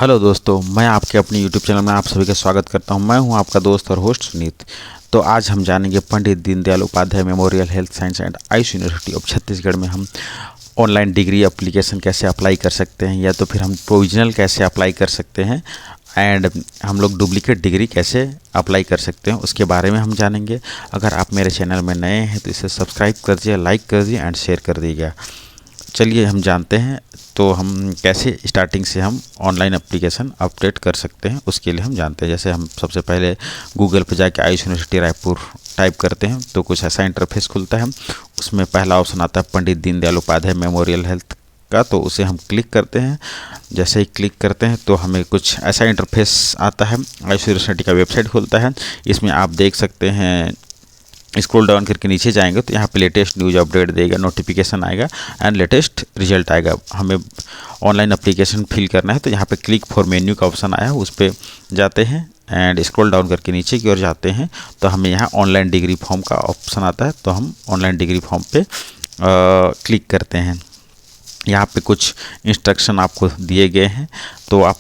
Hello दोस्तों, मैं आपके अपने यूट्यूब चैनल में आप सभी का स्वागत करता हूं। मैं हूं आपका दोस्त और होस्ट सुनीत। तो आज हम जानेंगे Pandit Deendayal Upadhyay memorial health science and Ayush university of Chhattisgarh में हम ऑनलाइन डिग्री एप्लीकेशन कैसे अप्लाई कर सकते हैं, या तो फिर हम प्रोविजनल कैसे अप्लाई कर सकते हैं एंड हम लोग डुप्लीकेट डिग्री कैसे अप्लाई कर सकते हैं, उसके बारे में हम जानेंगे। अगर आप मेरे चैनल में नए हैं तो इसे सब्सक्राइब कर दीजिए, लाइक कर दीजिए एंड शेयर कर दीजिएगा। चलिए हम जानते हैं तो हम कैसे स्टार्टिंग से हम ऑनलाइन एप्लीकेशन अपडेट कर सकते हैं, उसके लिए हम जानते हैं। जैसे हम सबसे पहले गूगल पर जाके आयुष यूनिवर्सिटी रायपुर टाइप करते हैं तो कुछ ऐसा इंटरफेस खुलता है। उसमें पहला ऑप्शन आता है पंडित दीनदयाल उपाध्याय मेमोरियल हेल्थ का, तो उसे हम क्लिक करते हैं। जैसे ही क्लिक करते हैं तो हमें कुछ ऐसा इंटरफेस आता है। आयुष यूनिवर्सिटी का वेबसाइट खुलता है। इसमें आप देख सकते हैं, स्क्रॉल डाउन करके नीचे जाएंगे तो यहाँ पे लेटेस्ट न्यूज अपडेट देगा, नोटिफिकेशन आएगा एंड लेटेस्ट रिजल्ट आएगा। हमें ऑनलाइन एप्लीकेशन फिल करना है तो यहाँ पे क्लिक फॉर मेन्यू का ऑप्शन आया है, उस पर जाते हैं एंड स्क्रॉल डाउन करके नीचे की ओर जाते हैं तो हमें यहाँ ऑनलाइन डिग्री फॉर्म का ऑप्शन आता है। तो हम ऑनलाइन डिग्री फॉर्म पे क्लिक करते हैं। यहाँ पे कुछ इंस्ट्रक्शन आपको दिए गए हैं तो आप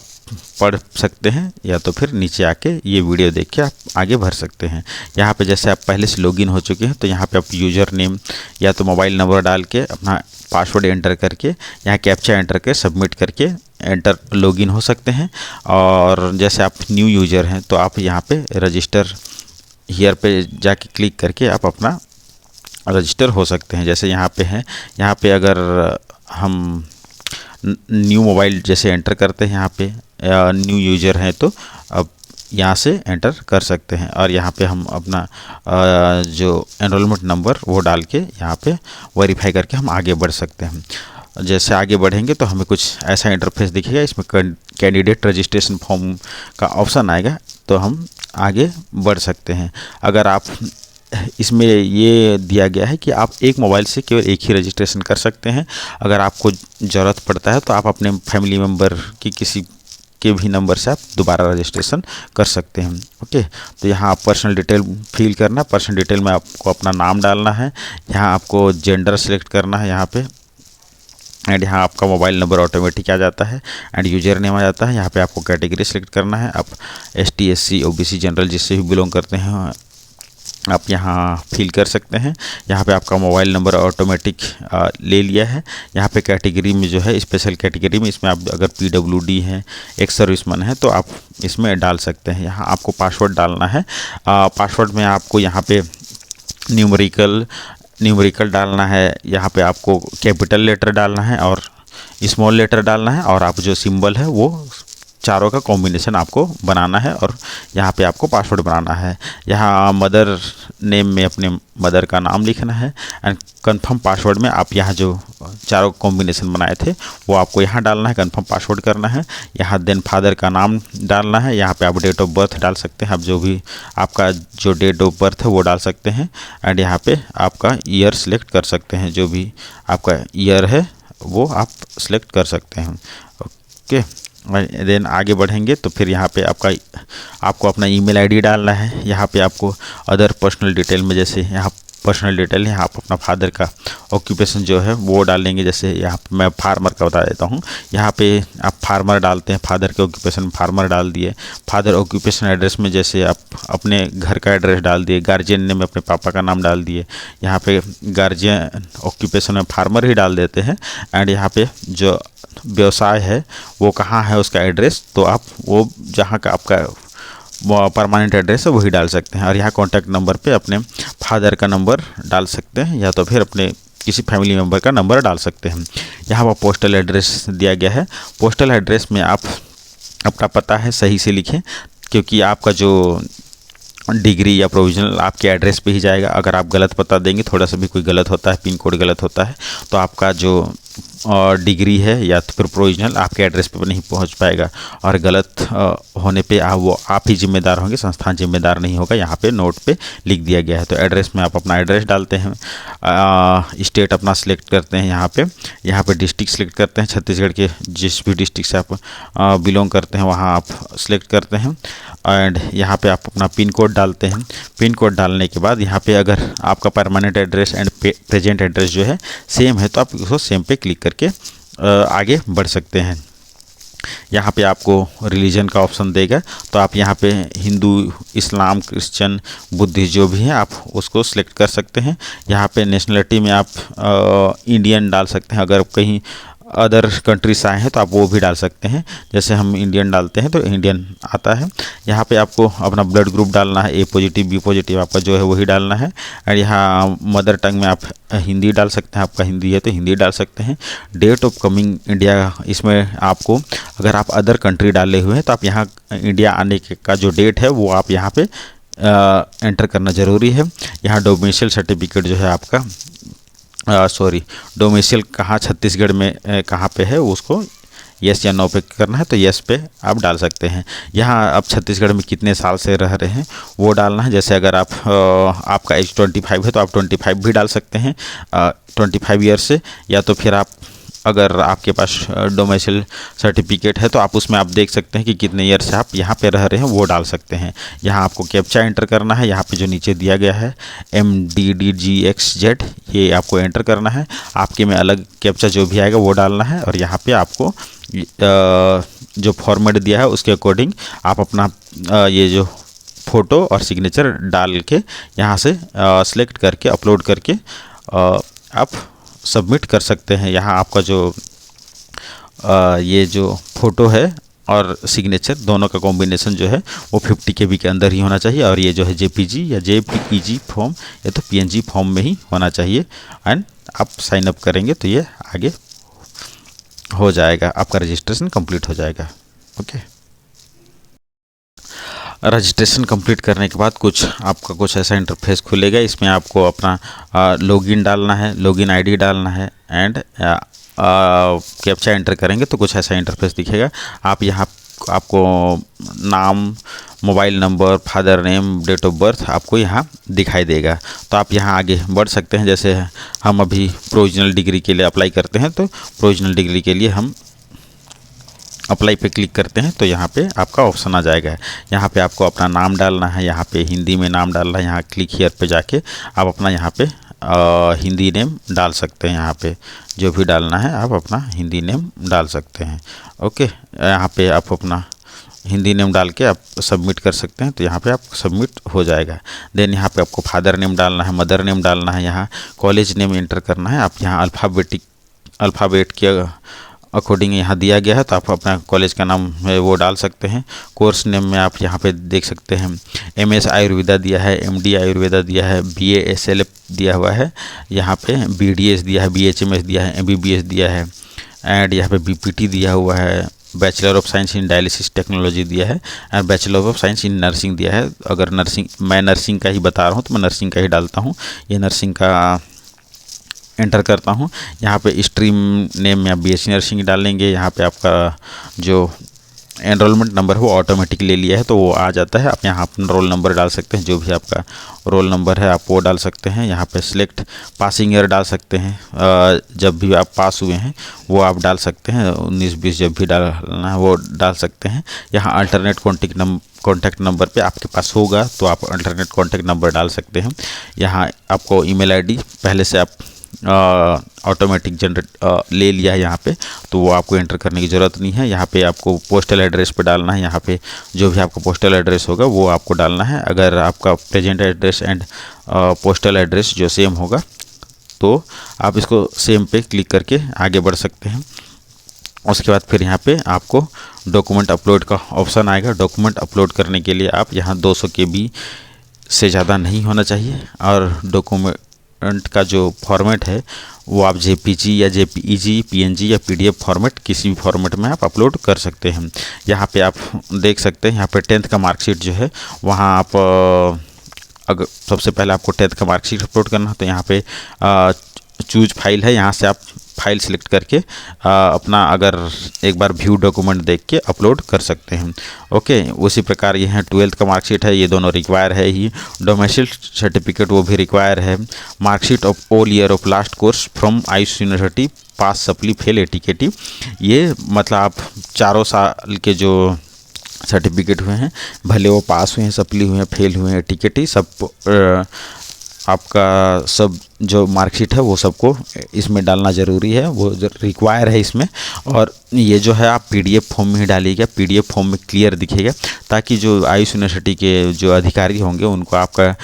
पढ़ सकते हैं, या तो फिर नीचे आके ये वीडियो देख के आप आगे बढ़ सकते हैं। यहाँ पे जैसे आप पहले से लॉगिन हो चुके हैं तो यहाँ पे आप यूज़र नेम या तो मोबाइल नंबर डाल के अपना पासवर्ड एंटर करके यहाँ कैप्चा एंटर कर सबमिट करके एंटर लॉगिन हो सकते हैं। और जैसे आप न्यू यूज़र हैं तो आप यहाँ पे रजिस्टर हियर पे जाके क्लिक करके आप अपना रजिस्टर हो सकते हैं। जैसे यहाँ पे हैं, यहाँ पे अगर हम न्यू मोबाइल जैसे एंटर करते हैं, यहाँ पे न्यू यूज़र हैं तो अब यहाँ से एंटर कर सकते हैं। और यहाँ पे हम अपना जो एनरोलमेंट नंबर वो डाल के यहाँ पे वेरीफाई करके हम आगे बढ़ सकते हैं। जैसे आगे बढ़ेंगे तो हमें कुछ ऐसा इंटरफेस दिखेगा। इसमें कैंडिडेट रजिस्ट्रेशन फॉर्म का ऑप्शन आएगा तो हम आगे बढ़ सकते हैं। अगर आप इसमें ये दिया गया है कि आप एक मोबाइल से केवल एक ही रजिस्ट्रेशन कर सकते हैं। अगर आपको ज़रूरत पड़ता है तो आप अपने फैमिली मेम्बर की किसी के भी नंबर से आप दोबारा रजिस्ट्रेशन कर सकते हैं। ओके, तो यहाँ आप पर्सनल डिटेल फिल करना। पर्सनल डिटेल में आपको अपना नाम डालना है। यहाँ आपको जेंडर सेलेक्ट करना है यहाँ पे, एंड यहाँ आपका मोबाइल नंबर ऑटोमेटिक आ जाता है एंड यूजर नेम आ जाता है। यहाँ पे आपको कैटेगरी सेलेक्ट करना है। आप ST SC OBC जनरल जिससे भी बिलोंग करते हैं आप यहाँ फिल कर सकते हैं। यहाँ पे आपका मोबाइल नंबर ऑटोमेटिक ले लिया है। यहाँ पे कैटेगरी में जो है स्पेशल कैटेगरी में, इसमें आप अगर PWD हैं, एक्स सर्विसमैन है तो आप इसमें डाल सकते हैं। यहाँ आपको पासवर्ड डालना है। पासवर्ड में आपको यहाँ पे न्यूमेरिकल डालना है। यहाँ पे आपको कैपिटल लेटर डालना है और स्मॉल लेटर डालना है, और आप जो सिंबल है वो चारों का कॉम्बिनेशन आपको बनाना है और यहाँ पे आपको पासवर्ड बनाना है। यहाँ मदर नेम में अपने मदर का नाम लिखना है एंड कंफर्म पासवर्ड में आप यहाँ जो चारों कॉम्बिनेशन बनाए थे वो आपको यहाँ डालना है, कंफर्म पासवर्ड करना है। यहाँ देन फादर का नाम डालना है। यहाँ पे आप डेट ऑफ बर्थ डाल सकते हैं, आप जो भी आपका जो डेट ऑफ बर्थ है वो डाल सकते हैं। एंड यहाँ पे आपका ईयर सेलेक्ट कर सकते हैं, जो भी आपका ईयर है वो आप सेलेक्ट कर सकते हैं। ओके, देन आगे बढ़ेंगे तो फिर यहाँ पे आपको अपना ईमेल आईडी डालना है। यहाँ पे आपको अदर पर्सनल डिटेल में, जैसे यहाँ पर्सनल डिटेल है, आप अपना फादर का ऑक्यूपेशन जो है वो डालेंगे। जैसे यहाँ पे मैं फार्मर का बता देता हूँ। यहाँ पे आप फार्मर डालते हैं, फादर के ऑक्यूपेशन फार्मर डाल दिए। फादर ऑक्यूपेशन एड्रेस में जैसे आप अपने घर का एड्रेस डाल दिए। गार्जियन ने में अपने पापा का नाम डाल दिए। यहाँ पे गार्जियन ऑक्यूपेशन में फार्मर ही डाल देते हैं। एंड यहाँ पे जो व्यवसाय है वो कहाँ है उसका एड्रेस, तो आप वो जहाँ का आपका परमानेंट एड्रेस है वही डाल सकते हैं। और यहाँ कॉन्टैक्ट नंबर पे अपने फादर का नंबर डाल सकते हैं, या तो फिर अपने किसी फैमिली मेम्बर का नंबर डाल सकते हैं। यहाँ पर पोस्टल एड्रेस दिया गया है। पोस्टल एड्रेस में आप अपना पता है सही से लिखें, क्योंकि आपका जो डिग्री या प्रोविजनल आपके एड्रेस पे ही जाएगा। अगर आप गलत पता देंगे, थोड़ा सा भी कोई गलत होता है, पिन कोड गलत होता है, तो आपका जो डिग्री है या तो फिर प्रोविजनल आपके एड्रेस पे नहीं पहुंच पाएगा। और गलत होने पे आप ही जिम्मेदार होंगे, संस्थान जिम्मेदार नहीं होगा। यहाँ पे नोट पे लिख दिया गया है। तो एड्रेस में आप अपना एड्रेस डालते हैं। स्टेट अपना सिलेक्ट करते हैं। यहाँ पे डिस्ट्रिक्ट सिलेक्ट करते हैं। छत्तीसगढ़ के जिस भी डिस्ट्रिक्ट से आप बिलोंग करते हैं वहाँ आप सिलेक्ट करते हैं। एंड यहाँ पे आप अपना पिन कोड डालते हैं। पिन कोड डालने के बाद यहाँ पे अगर आपका permanent address and present address जो है सेम है तो आप उसको सेम पे क्लिक करके आगे बढ़ सकते हैं। यहाँ पे आपको रिलीजन का ऑप्शन देगा, तो आप यहाँ पे हिंदू, इस्लाम, क्रिश्चियन, बुद्धिस्ट जो भी है आप उसको सिलेक्ट कर सकते हैं। यहाँ पे नेशनलिटी में आप इंडियन डाल सकते हैं, अगर कहीं अदर कंट्री से आए हैं तो आप वो भी डाल सकते हैं। जैसे हम इंडियन डालते हैं तो इंडियन आता है। यहाँ पे आपको अपना ब्लड ग्रुप डालना है, ए पॉजिटिव, बी पॉजिटिव आपका जो है वही डालना है। और यहाँ मदर टंग में आप हिंदी डाल सकते हैं, आपका हिंदी है तो हिंदी डाल सकते हैं। डेट ऑफ कमिंग इंडिया, इसमें आपको अगर आप अदर कंट्री डाले हुए हैं तो आप यहाँ इंडिया आने का जो डेट है वो आप यहाँ पे एंटर करना ज़रूरी है। यहाँ डोमिसाइल सर्टिफिकेट जो है आपका डोमिसाइल कहाँ छत्तीसगढ़ में कहाँ पे है उसको यस या नो पे करना है, तो यस पे आप डाल सकते हैं। यहाँ आप छत्तीसगढ़ में कितने साल से रह रहे हैं वो डालना है। जैसे अगर आपका एज 25 है तो आप 25 भी डाल सकते हैं 25 ईयर से, या तो फिर आप अगर आपके पास डोमिसाइल सर्टिफिकेट है तो आप उसमें आप देख सकते हैं कि कितने ईयर से आप यहाँ पे रह रहे हैं वो डाल सकते हैं। यहाँ आपको कैप्चा एंटर करना है, यहाँ पे जो नीचे दिया गया है MDDGXZ, ये आपको एंटर करना है। आपके में अलग कैप्चा जो भी आएगा वो डालना है, और यहाँ पे आपको जो फॉर्मेट दिया है उसके अकॉर्डिंग आप अपना ये जो फ़ोटो और सिग्नेचर डाल के यहाँ से सिलेक्ट करके अपलोड करके आप सबमिट कर सकते हैं। यहाँ आपका जो ये जो फ़ोटो है और सिग्नेचर दोनों का कॉम्बिनेशन जो है वो 50 KB के अंदर ही होना चाहिए, और ये जो है JPG या JPEG फॉर्म या तो PNG फॉर्म में ही होना चाहिए। एंड आप साइन अप करेंगे तो ये आगे हो जाएगा, आपका रजिस्ट्रेशन कंप्लीट हो जाएगा। ओके, रजिस्ट्रेशन कंप्लीट करने के बाद आपका कुछ ऐसा इंटरफेस खुलेगा। इसमें आपको अपना लॉगिन डालना है, लॉगिन आईडी डालना है, एंड कैप्चा एंटर करेंगे तो कुछ ऐसा इंटरफेस दिखेगा। आप यहाँ आपको नाम, mobile number, father name, date of birth आपको यहाँ दिखाई देगा। तो आप यहाँ आगे बढ़ सकते हैं। जैसे हम अभी प्रोविजनल डिग्री के लिए अप्लाई करते हैं तो प्रोविजनल डिग्री के लिए हम अप्लाई पे क्लिक करते हैं तो यहाँ पे आपका ऑप्शन आ जाएगा। यहाँ पे आपको अपना नाम डालना है, यहाँ पे हिंदी में नाम डालना है। यहाँ क्लिक हियर पे जाके आप अपना यहाँ पे हिंदी नेम डाल सकते हैं। यहाँ पे जो भी डालना है आप अपना हिंदी नेम डाल सकते हैं। ओके, यहाँ पे आप अपना हिंदी नेम डाल के आप सबमिट कर सकते हैं, तो यहाँ पे आप सबमिट हो जाएगा। देन यहाँ पे आपको फादर नेम डालना है, मदर नेम डालना है, यहाँ कॉलेज नेम एंटर करना है। आप यहाँ अल्फ़ाबेट के अकॉर्डिंग यहाँ दिया गया है, तो आप अपना कॉलेज का नाम है वो डाल सकते हैं। कोर्स नेम में आप यहाँ पे देख सकते हैं MS आयुर्वेदा दिया है, MD आयुर्वेदा दिया है, BA SLF दिया हुआ है, यहाँ पे BDS दिया है, BHMS दिया है, MBBS दिया है, एंड यहाँ पे BPT दिया हुआ है, bachelor of science in dialysis technology दिया है, and bachelor of science in nursing दिया है। अगर मैं नर्सिंग का ही बता रहा हूँ तो मैं नर्सिंग का ही डालता हूँ। ये नर्सिंग का एंटर करता हूँ। यहाँ पे स्ट्रीम नेम में आप BSc नर्सिंग डालेंगे। यहाँ पे आपका जो एनरोलमेंट नंबर वो ऑटोमेटिक ले लिया है तो वो आ जाता है। आप यहाँ अपना रोल नंबर डाल सकते हैं, जो भी आपका रोल नंबर है आप वो डाल सकते हैं। यहाँ पे सिलेक्ट पासिंग ईयर डाल सकते हैं, जब भी आप पास हुए हैं वो आप डाल सकते हैं। 19-20 जब भी डालना है वो डाल सकते हैं। यहाँ अल्टरनेट कॉन्टैक्ट नंबर पे आपके पास होगा तो आप अल्टरनेट कॉन्टैक्ट नंबर डाल सकते हैं। यहाँ आपको ईमेल आईडी पहले से आप ऑटोमेटिक जनरेट ले लिया है यहाँ पे, तो वो आपको एंटर करने की ज़रूरत नहीं है। यहाँ पे आपको पोस्टल एड्रेस पे डालना है। यहाँ पे जो भी आपका पोस्टल एड्रेस होगा वो आपको डालना है। अगर आपका present address and postal address जो सेम होगा तो आप इसको सेम पे क्लिक करके आगे बढ़ सकते हैं। उसके बाद फिर यहाँ पे आपको डॉक्यूमेंट अपलोड का ऑप्शन आएगा। डॉक्यूमेंट अपलोड करने के लिए आप यहाँ 200 KB से ज़्यादा नहीं होना चाहिए, और डॉक्यूमेंट का जो फॉर्मेट है वो आप JPG या JPEG, PNG या PDF फॉर्मेट किसी भी फॉर्मेट में आप अपलोड कर सकते हैं। यहाँ पे आप देख सकते हैं यहाँ पे 10th का मार्कशीट जो है वहाँ आप अगर सबसे पहले आपको 10th का मार्कशीट अपलोड करना है तो यहाँ पे चूज फाइल है, यहाँ से आप फाइल सिलेक्ट करके अपना अगर एक बार व्यू डॉक्यूमेंट देख के अपलोड कर सकते हैं। ओके, उसी प्रकार ये है 12th का मार्कशीट है, ये दोनों रिक्वायर है ही। डोमिसाइल सर्टिफिकेट वो भी रिक्वायर है। Marksheet of all year of last course from Ayush university pass supply fail ATKT, ये मतलब आप 4 साल के जो सर्टिफिकेट हुए हैं, भले वो पास हुए हैं, सप्ली हुए हैं, फेल हुए हैं, ATKT, सब आपका सब जो मार्कशीट है वो सबको इसमें डालना ज़रूरी है, वो रिक्वायर है इसमें। और ये जो है आप पीडीएफ फॉर्म में ही डालिएगा, पीडीएफ फॉर्म में क्लियर दिखेगा, ताकि जो आयुष यूनिवर्सिटी के जो अधिकारी होंगे उनको आपका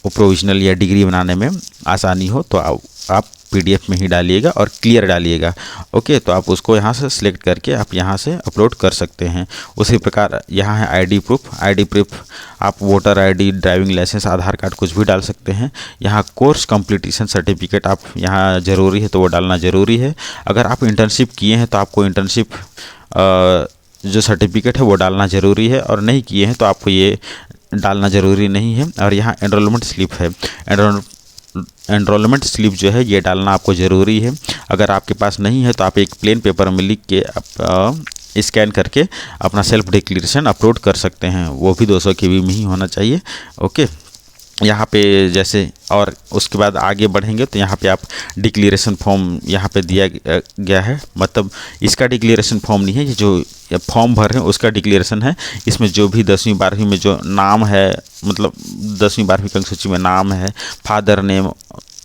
प्रोविजनल या डिग्री बनाने में आसानी हो। तो आप पीडीएफ में ही डालिएगा और क्लियर डालिएगा। ओके, तो आप उसको यहाँ से सिलेक्ट करके आप यहाँ से अपलोड कर सकते हैं। उसी प्रकार यहाँ है आईडी प्रूफ आप वोटर आईडी, ड्राइविंग लाइसेंस, आधार कार्ड कुछ भी डाल सकते हैं। यहाँ कोर्स कंप्लीटेशन सर्टिफिकेट आप यहाँ ज़रूरी है तो वो डालना ज़रूरी है। अगर आप इंटर्नशिप किए हैं तो आपको इंटर्नशिप जो सर्टिफिकेट है वो डालना ज़रूरी है, और नहीं किए हैं तो आपको ये डालना ज़रूरी नहीं है। और यहाँ एनरोलमेंट स्लिप है, एनरोलमेंट स्लिप जो है ये डालना आपको ज़रूरी है। अगर आपके पास नहीं है तो आप एक प्लेन पेपर में लिख के स्कैन करके अपना सेल्फ डिक्लेरेशन अपलोड कर सकते हैं, वो भी 200 KB में ही होना चाहिए। ओके, यहाँ पे जैसे, और उसके बाद आगे बढ़ेंगे तो यहाँ पे आप डिक्लेरेशन फॉर्म यहाँ पे दिया गया है, मतलब इसका डिक्लेरेशन फॉर्म नहीं है, ये जो फॉर्म भर रहे हैं उसका डिक्लेरेशन है। इसमें जो भी 10वीं 12वीं में जो नाम है, मतलब 10वीं 12वीं की अंक सूची में नाम है, फादर नेम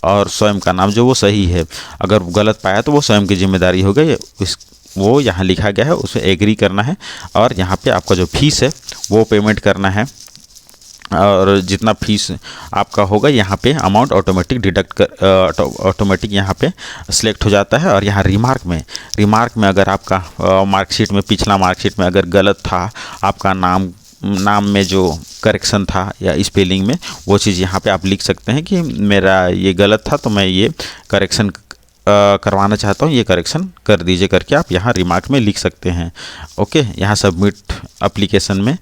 और स्वयं का नाम जो वो सही है, अगर गलत पाया तो वो स्वयं की जिम्मेदारी हो गई, वो यहाँ लिखा गया है, उसे एग्री करना है। और यहाँ पे आपका जो फीस है वो पेमेंट करना है, और जितना फीस आपका होगा यहाँ पे अमाउंट ऑटोमेटिक डिडक्ट कर ऑटोमेटिक यहाँ पे सिलेक्ट हो जाता है। और यहाँ रिमार्क में अगर आपका मार्कशीट में, पिछला मार्कशीट में अगर गलत था, आपका नाम में जो करेक्शन था या स्पेलिंग में, वो चीज़ यहाँ पे आप लिख सकते हैं कि मेरा ये गलत था तो मैं ये करेक्शन करवाना चाहता हूँ, ये करेक्शन कर दीजिए करके आप यहाँ रिमार्क में लिख सकते हैं। ओके, यहाँ सबमिट एप्लीकेशन में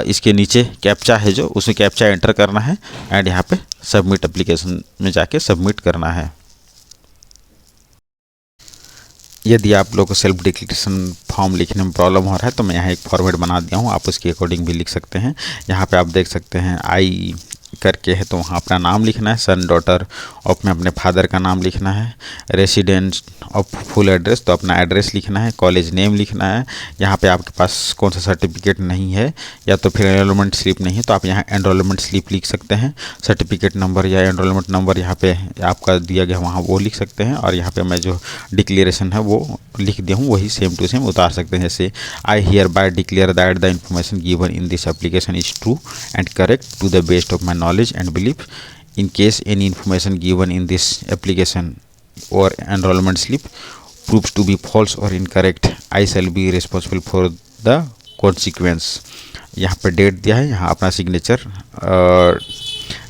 इसके नीचे कैप्चा है जो, उसमें कैप्चा एंटर करना है एंड यहाँ पे सबमिट एप्लीकेशन में जाके सबमिट करना है। यदि आप लोगों को सेल्फ डिक्लेरेशन फॉर्म लिखने में प्रॉब्लम हो रहा है तो मैं यहाँ एक फॉर्मेट बना दिया हूँ, आप उसके अकॉर्डिंग भी लिख सकते हैं। यहाँ पे आप देख सकते हैं आई करके है तो वहाँ अपना नाम लिखना है, सन डॉटर ऑफ में अपने फादर का नाम लिखना है, रेसिडेंस ऑफ फुल एड्रेस तो अपना एड्रेस लिखना है, कॉलेज नेम लिखना है। यहाँ पे आपके पास कौन सा सर्टिफिकेट नहीं है या तो फिर एनरोलमेंट स्लिप नहीं है तो आप यहाँ एनरोलमेंट स्लिप लिख सकते हैं। सर्टिफिकेट नंबर या एनरोलमेंट नंबर यहाँ पे आपका दिया गया वहाँ वो लिख सकते हैं। और यहाँ पे मैं जो डिक्लेरेशन है वो लिख दिया हूँ वही सेम टू सेम उतार सकते हैं। जैसे I hereby declare that the information given in this application is true and correct to the best of my knowledge and belief. In case any information given in this application or enrollment slip proves to be false or incorrect, I shall be responsible for the consequence. यहाँ पर date दिया है, यहाँ अपना signature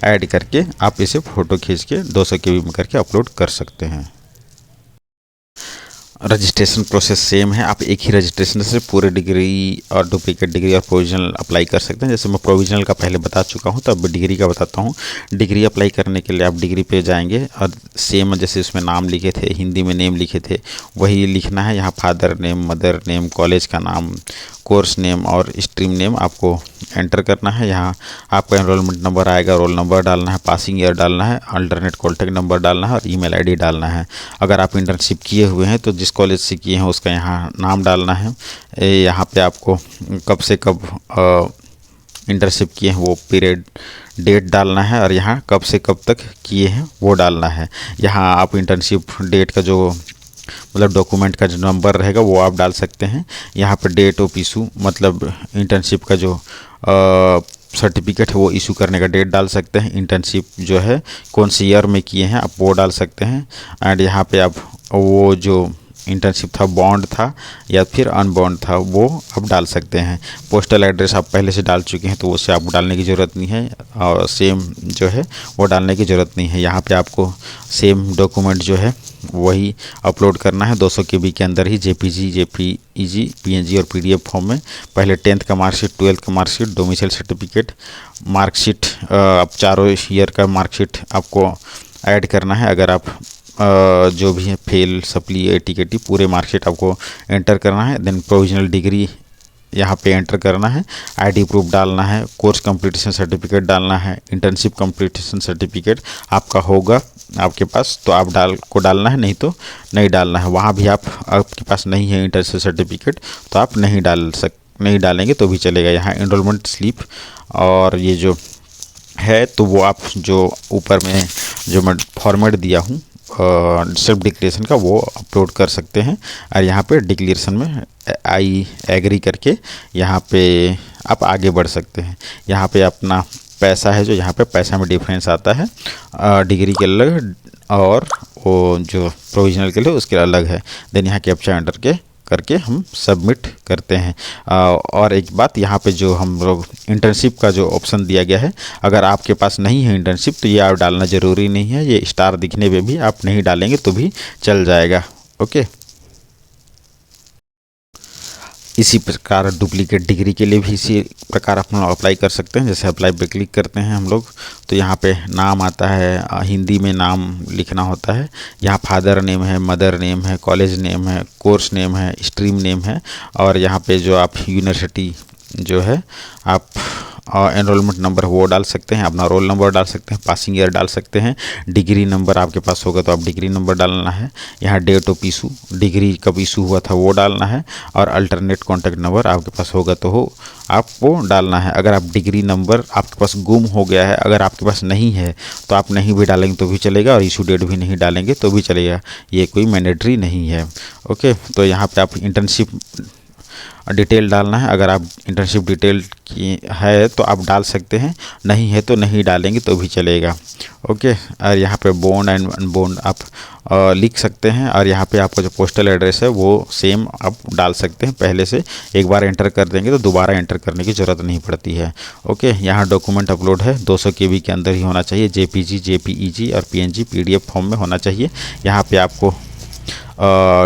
add करके आप इसे photo खींच के 200 KB में करके अपलोड कर सकते हैं। रजिस्ट्रेशन प्रोसेस सेम है, आप एक ही रजिस्ट्रेशन से पूरे डिग्री और डुप्लीकेट डिग्री और प्रोविजनल अप्लाई कर सकते हैं। जैसे मैं प्रोविजनल का पहले बता चुका हूं तो अब डिग्री का बताता हूं। डिग्री अप्लाई करने के लिए आप डिग्री पे जाएंगे और सेम जैसे उसमें नाम लिखे थे, हिंदी में नेम लिखे थे, वही लिखना है। यहाँ father name, mother name, college का नाम, कोर्स नेम और स्ट्रीम नेम आपको एंटर करना है। यहाँ आपका एनरोलमेंट नंबर आएगा, रोल नंबर डालना है, पासिंग ईयर डालना है, अल्टरनेट कॉन्टैक्ट नंबर डालना है और ईमेल आईडी डालना है। अगर आप इंटर्नशिप किए हुए हैं तो जिस कॉलेज से किए हैं उसका यहाँ नाम डालना है। यहाँ पे आपको कब से कब इंटर्नशिप किए हैं वो पीरियड डेट डालना है और यहाँ कब से कब तक किए हैं वो डालना है। यहाँ आप इंटर्नशिप डेट का जो मतलब डॉक्यूमेंट का जो नंबर रहेगा वो आप डाल सकते हैं। यहाँ पर डेट ऑफ इशू मतलब इंटर्नशिप का जो सर्टिफिकेट है वो इशू करने का डेट डाल सकते हैं। इंटर्नशिप जो है कौन से ईयर में किए हैं आप वो डाल सकते हैं। एंड यहाँ पे आप वो जो इंटर्नशिप था बॉन्ड था या फिर अनबॉन्ड था वो आप डाल सकते हैं। पोस्टल एड्रेस आप पहले से डाल चुके हैं तो उससे आपको डालने की ज़रूरत नहीं है और सेम जो है वो डालने की ज़रूरत नहीं है। यहाँ पे आपको सेम डॉक्यूमेंट जो है वही अपलोड करना है 200 KB के अंदर ही, जेपीजी, जेपीईजी, पीएनजी और पीडीएफ फॉर्म में। पहले 10th का मार्कशीट, 12th का मार्कशीट, डोमिसाइल सर्टिफिकेट, मार्कशीट अब चारों ईयर का मार्कशीट आपको ऐड करना है। अगर आप जो भी है फेल, सप्ली, एटीकेटी पूरे मार्कशीट आपको एंटर करना है। देन प्रोविजनल डिग्री यहाँ पे एंटर करना है, आईडी प्रूफ डालना है, कोर्स कंप्लीटेशन सर्टिफिकेट डालना है, इंटर्नशिप कंप्लीटेशन सर्टिफिकेट आपका होगा आपके पास तो आप डालना है, नहीं तो नहीं डालना है। वहाँ भी आपके पास नहीं है इंटर्नशिप सर्टिफिकेट तो आप नहीं डालेंगे तो भी चलेगा। यहाँ एनरोलमेंट स्लिप और ये जो है तो वो आप जो ऊपर में जो मैं फॉर्मेट दिया हूँ सेल्फ डिक्लेरेशन का वो अपलोड कर सकते हैं। और यहाँ पे डिक्लेरेशन में आई एग्री करके यहाँ पे आप आगे बढ़ सकते हैं। यहाँ पे अपना पैसा है जो यहाँ पे पैसा में डिफरेंस आता है, डिग्री के अलग और वो जो प्रोविजनल के लिए उसके अलग है। देन यहाँ कैप्चा एंटर के करके हम सबमिट करते हैं। और एक बात यहाँ पे जो हम लोग इंटर्नशिप का जो ऑप्शन दिया गया है, अगर आपके पास नहीं है इंटर्नशिप तो ये आप डालना ज़रूरी नहीं है। ये स्टार दिखने पे भी आप नहीं डालेंगे तो भी चल जाएगा। ओके, इसी प्रकार डुप्लीकेट डिग्री के लिए भी इसी प्रकार आप लोग अप्लाई कर सकते हैं। जैसे अप्लाई पे क्लिक करते हैं हम लोग तो यहाँ पे नाम आता है, हिंदी में नाम लिखना होता है। यहाँ फादर नेम है, मदर नेम है, कॉलेज नेम है, कोर्स नेम है, स्ट्रीम नेम है। और यहाँ पे जो आप यूनिवर्सिटी जो है आप एनरोलमेंट नंबर वो डाल सकते हैं, अपना रोल नंबर डाल सकते हैं, पासिंग ईयर डाल सकते हैं, डिग्री नंबर आपके पास होगा तो आप डिग्री नंबर डालना है। यहाँ डेट ऑफ इशू, डिग्री कब इशू हुआ था वो डालना है। और अल्टरनेट कॉन्टैक्ट नंबर आपके पास होगा तो हो आप वो डालना है। अगर आप डिग्री नंबर आपके पास गुम हो गया है, अगर आपके पास नहीं है तो आप नहीं भी डालेंगे तो भी चलेगा, और इशू डेट भी नहीं डालेंगे तो भी चलेगा, ये कोई मैंडेटरी नहीं है। ओके, तो यहाँ पे आप इंटर्नशिप डिटेल डालना है। अगर आप इंटर्नशिप डिटेल की है तो आप डाल सकते हैं, नहीं है तो नहीं डालेंगे तो भी चलेगा। ओके, और यहाँ पे बोन्ड एंड अनबोन्ड आप लिख सकते हैं। और यहाँ पे आपका जो पोस्टल एड्रेस है वो सेम आप डाल सकते हैं पहले से। एक बार एंटर कर देंगे तो दोबारा एंटर करने की ज़रूरत नहीं पड़ती है। ओके, यहाँ डॉक्यूमेंट अपलोड है, 200 KB के अंदर ही होना चाहिए। JPG, JPEG और PNG PDF फॉर्म में होना चाहिए। यहाँ पे आपको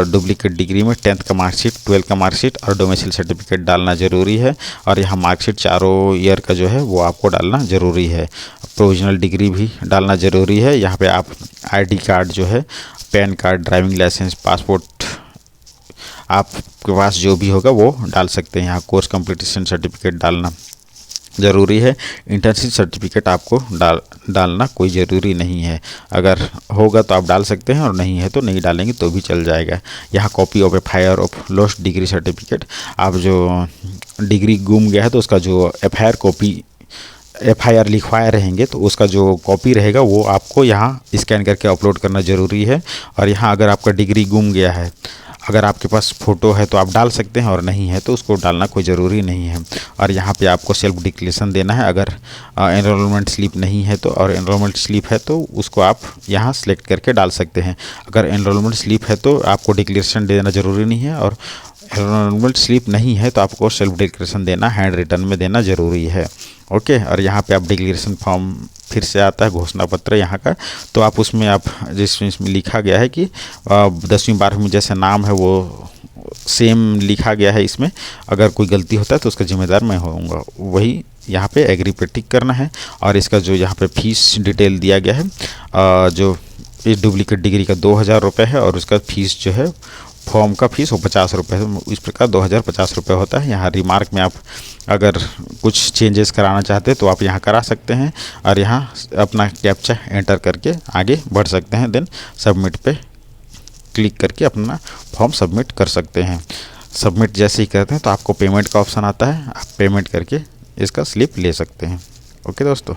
डुप्लीकेट डिग्री में 10th का मार्कशीट, 12th का मार्कशीट और डोमिसाइल सर्टिफिकेट डालना ज़रूरी है। और यहाँ मार्कशीट चारों ईयर का जो है वो आपको डालना ज़रूरी है। प्रोविजनल डिग्री भी डालना ज़रूरी है। यहाँ पे आप ID कार्ड जो है, PAN card, driving licence, passport आपके पास जो भी होगा वो डाल सकते हैं। यहाँ कोर्स कंप्लीटेशन सर्टिफिकेट डालना ज़रूरी है। इंटर्नशिप सर्टिफिकेट आपको डालना कोई ज़रूरी नहीं है, अगर होगा तो आप डाल सकते हैं और नहीं है तो नहीं डालेंगे तो भी चल जाएगा। यहाँ copy of FIR of lost degree certificate, आप जो डिग्री गुम गया है तो उसका जो FIR कॉपी FIR लिखवाए रहेंगे तो उसका जो कॉपी रहेगा वो आपको यहाँ स्कैन करके अपलोड करना ज़रूरी है। और यहाँ अगर आपका डिग्री गुम गया है, अगर आपके पास फ़ोटो है तो आप डाल सकते हैं और नहीं है तो उसको डालना कोई ज़रूरी नहीं है। और यहाँ पे आपको सेल्फ डिक्लेरेशन देना है। अगर एनरोलमेंट स्लिप नहीं है तो, और एनरोलमेंट स्लिप है तो उसको आप यहाँ सेलेक्ट करके डाल सकते हैं। अगर एनरोलमेंट स्लिप है तो आपको डिक्लेरेशन देना ज़रूरी नहीं है, और एनरोलमेंट स्लिप नहीं है तो आपको सेल्फ डिक्लेरेशन देना, हैंड रिटन में देना ज़रूरी है। ओके, और यहाँ पे आप डिक्लेरेशन फॉर्म फिर से आता है, घोषणा पत्र यहाँ का, तो आप उसमें आप जिसमें इसमें लिखा गया है कि 10वीं 12वीं जैसे नाम है वो सेम लिखा गया है इसमें। अगर कोई गलती होता है तो उसका जिम्मेदार मैं होऊंगा, वही यहाँ पे एग्री पे टिक करना है। और इसका जो यहाँ पे फीस डिटेल दिया गया है, जो इस डुप्लीकेट डिग्री का 2000 रुपये है, और उसका फीस जो है फॉर्म का फीस वो 50 रुपये है। इस प्रकार 2050 रुपये होता है। यहाँ रिमार्क में आप अगर कुछ चेंजेस कराना चाहते हैं तो आप यहाँ करा सकते हैं, और यहाँ अपना कैप्चा एंटर करके आगे बढ़ सकते हैं। देन सबमिट पे क्लिक करके अपना फॉर्म सबमिट कर सकते हैं। सबमिट जैसे ही करते हैं तो आपको पेमेंट का ऑप्शन आता है, आप पेमेंट करके इसका स्लिप ले सकते हैं। ओके दोस्तों।